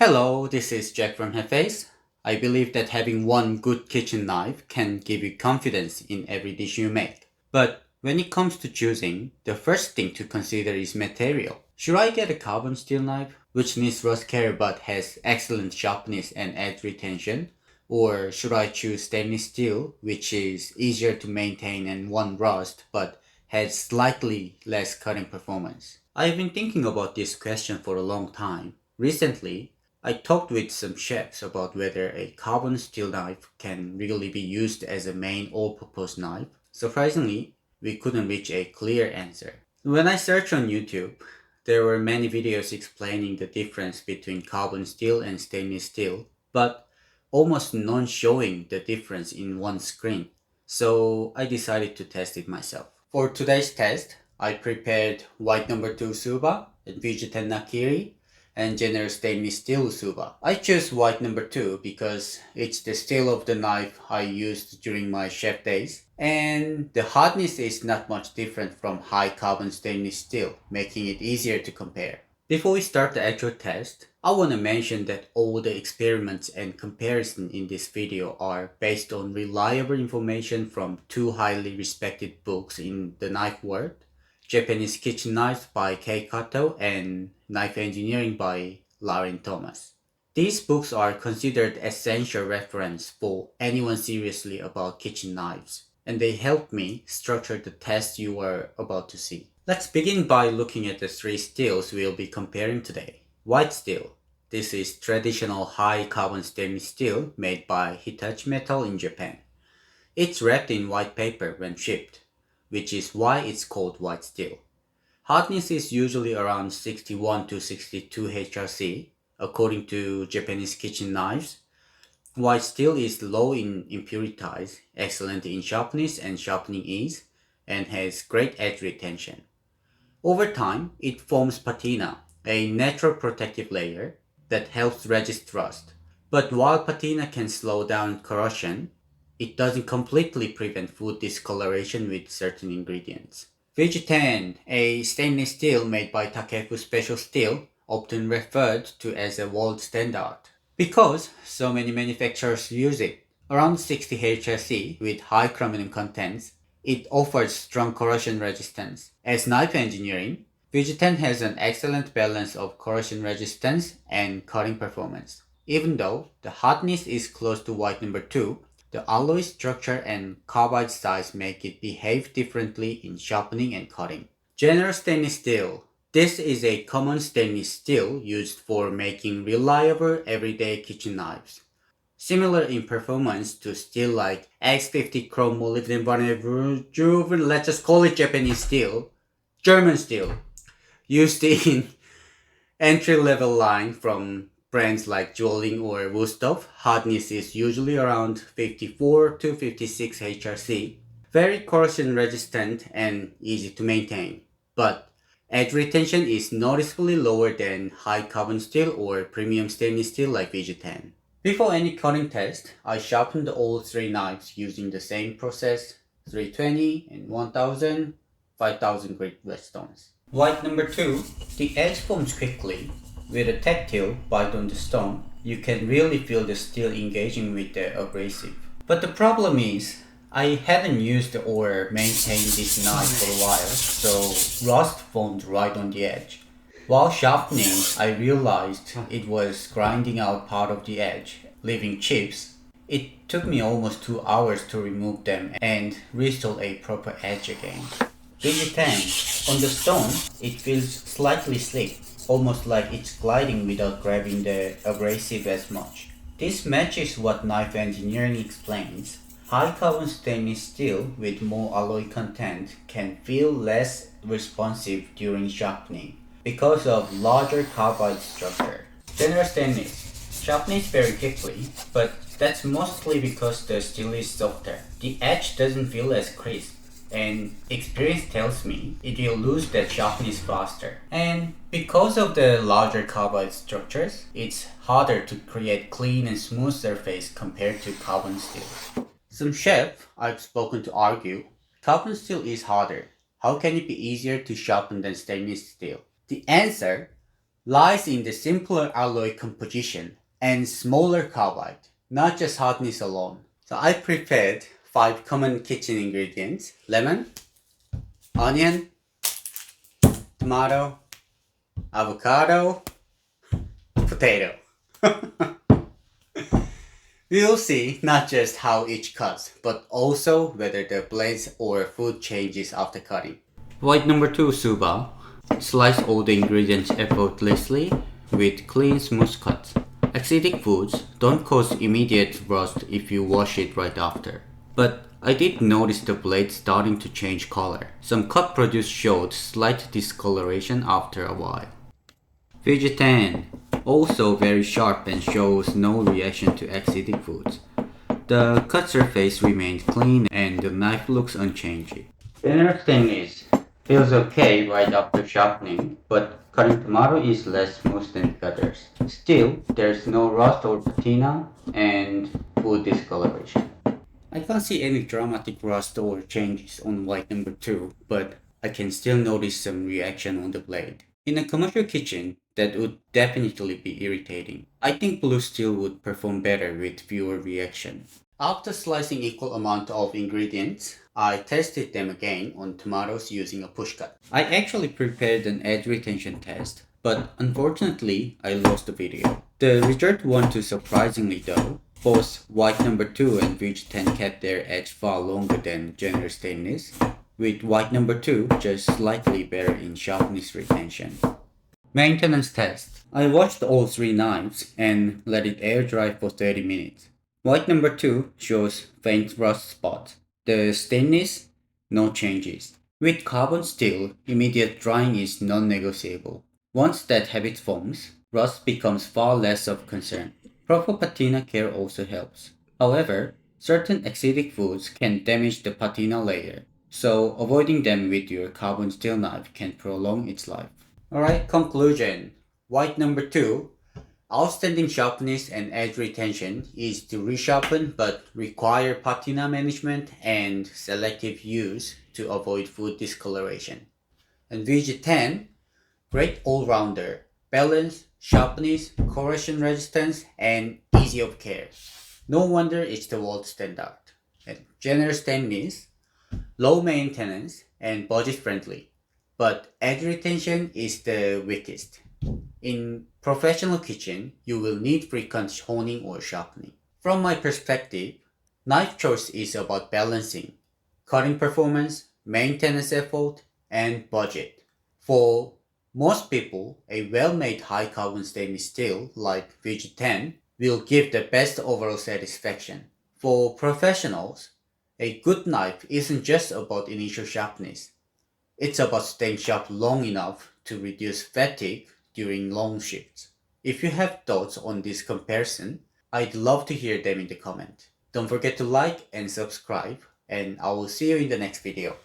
Hello, this is Jack from Henckels. I believe that having one good kitchen knife can give you confidence in every dish you make. But when it comes to choosing, the first thing to consider is material. Should I get a carbon steel knife, which needs rust care but has excellent sharpness and edge retention? Or should I choose stainless steel, which is easier to maintain and won't rust but has slightly less cutting performance? I've been thinking about this question for a long time. Recently, I talked with some chefs about whether a carbon steel knife can really be used as a main all-purpose knife. Surprisingly, we couldn't reach a clear answer. When I searched on YouTube, there were many videos explaining the difference between carbon steel and stainless steel, but almost none showing the difference in one screen. So I decided to test it myself. For today's test, I prepared white number 2 suba and vegetan nakiri and generous stainless steel suba. I chose white number 2 because it's the steel of the knife I used during my chef days, and the hardness is not much different from high carbon stainless steel, making it easier to compare. Before we start the actual test, I want to mention that all the experiments and comparison in this video are based on reliable information from two highly respected books in the knife world: Japanese Kitchen Knives by Kato and Knife Engineering by Larrin Thomas. These books are considered essential reference for anyone seriously about kitchen knives, and they helped me structure the test you are about to see. Let's begin by looking at the three steels we'll be comparing today. White steel. This is traditional high carbon stainless steel made by Hitachi Metal in Japan. It's wrapped in white paper when shipped, which is why it's called white steel. Hardness is usually around 61 to 62 HRC, according to Japanese kitchen knives. White steel is low in impurities, excellent in sharpness and sharpening ease, and has great edge retention. Over time, it forms patina, a natural protective layer that helps resist rust. But while patina can slow down corrosion, it doesn't completely prevent food discoloration with certain ingredients. Vegetan, a stainless steel made by Takefu Special Steel, often referred to as a world standard, because so many manufacturers use it. Around 60 HSE with high chromium contents, it offers strong corrosion resistance. As knife engineering, Vegetan has an excellent balance of corrosion resistance and cutting performance. Even though the hardness is close to white number 2, the alloy structure and carbide size make it behave differently in sharpening and cutting. General stainless steel. This is a common stainless steel used for making reliable everyday kitchen knives. Similar in performance to steel like X50 chrome molybdenum, let's just call it Japanese steel, German steel, used in entry-level line from brands like Joling or Wusthof. Hardness is usually around 54 to 56 HRC, very corrosion resistant and easy to maintain. But edge retention is noticeably lower than high carbon steel or premium stainless steel like Vegetan. Before any cutting test, I sharpened all three knives using the same process: 320 and 1000, 5000 grit whetstones. White number 2, the edge forms quickly. With a tactile bite on the stone, you can really feel the steel engaging with the abrasive. But the problem is, I hadn't used or maintained this knife for a while, so rust formed right on the edge. While sharpening, I realized it was grinding out part of the edge, leaving chips. It took me almost 2 hours to remove them and restore a proper edge again. Vegetan. On the stone, it feels slightly slick, almost like it's gliding without grabbing the abrasive as much. This matches what knife engineering explains. High carbon stainless steel with more alloy content can feel less responsive during sharpening because of larger carbide structure. General stainless sharpens very quickly, but that's mostly because the steel is softer. The edge doesn't feel as crisp, and experience tells me it will lose that sharpness faster. And because of the larger carbide structures, it's harder to create clean and smooth surface compared to carbon steel. Some chefs I've spoken to argue carbon steel is harder. How can it be easier to sharpen than stainless steel? The answer: lies in the simpler alloy composition and smaller carbide, not just hardness alone. So I prepared 5 common kitchen ingredients: lemon, onion, tomato, avocado, potato. We will see not just how each cuts, but also whether the blades or food changes after cutting. Point number 2, Suba. Slice all the ingredients effortlessly with clean, smooth cuts. Acidic foods don't cause immediate rust if you wash it right after. But I did notice the blade starting to change color. Some cut produce showed slight discoloration after a while. Vegetan, also very sharp and shows no reaction to acidic foods. The cut surface remained clean and the knife looks unchanged. Inner stainless feels okay right after sharpening, but cutting tomato is less smooth than the others. Still, there's no rust or patina and food discoloration. I can't see any dramatic rust or changes on white number 2, but I can still notice some reaction on the blade. In a commercial kitchen, that would definitely be irritating. I think blue steel would perform better with fewer reaction. After slicing equal amount of ingredients, I tested them again on tomatoes using a push cut. I actually prepared an edge retention test, but unfortunately I lost the video. The result wasn't too surprisingly though. Both white number 2 and Veg 10 kept their edge far longer than general stainless, with white number 2 just slightly better in sharpness retention. Maintenance test. I washed all 3 knives and let it air dry for 30 minutes. White number 2 shows faint rust spots. The stainless, no changes. With carbon steel, immediate drying is non-negotiable. Once that habit forms, rust becomes far less of concern. Proper patina care also helps. However, certain acidic foods can damage the patina layer, so avoiding them with your carbon steel knife can prolong its life. Alright, conclusion. White number 2, outstanding sharpness and edge retention is to resharpen but require patina management and selective use to avoid food discoloration. And Veg 10, great all-rounder, balance, sharpness, corrosion resistance, and easy of care. No wonder it's the world standard. And generous stainless, low maintenance, and budget friendly. But edge retention is the weakest. In professional kitchen, you will need frequent honing or sharpening. From my perspective, knife choice is about balancing cutting performance, maintenance effort, and budget. For most people, a well-made high-carbon stainless steel like Veg 10 will give the best overall satisfaction. For professionals, a good knife isn't just about initial sharpness. It's about staying sharp long enough to reduce fatigue during long shifts. If you have thoughts on this comparison, I'd love to hear them in the comment. Don't forget to like and subscribe, and I will see you in the next video.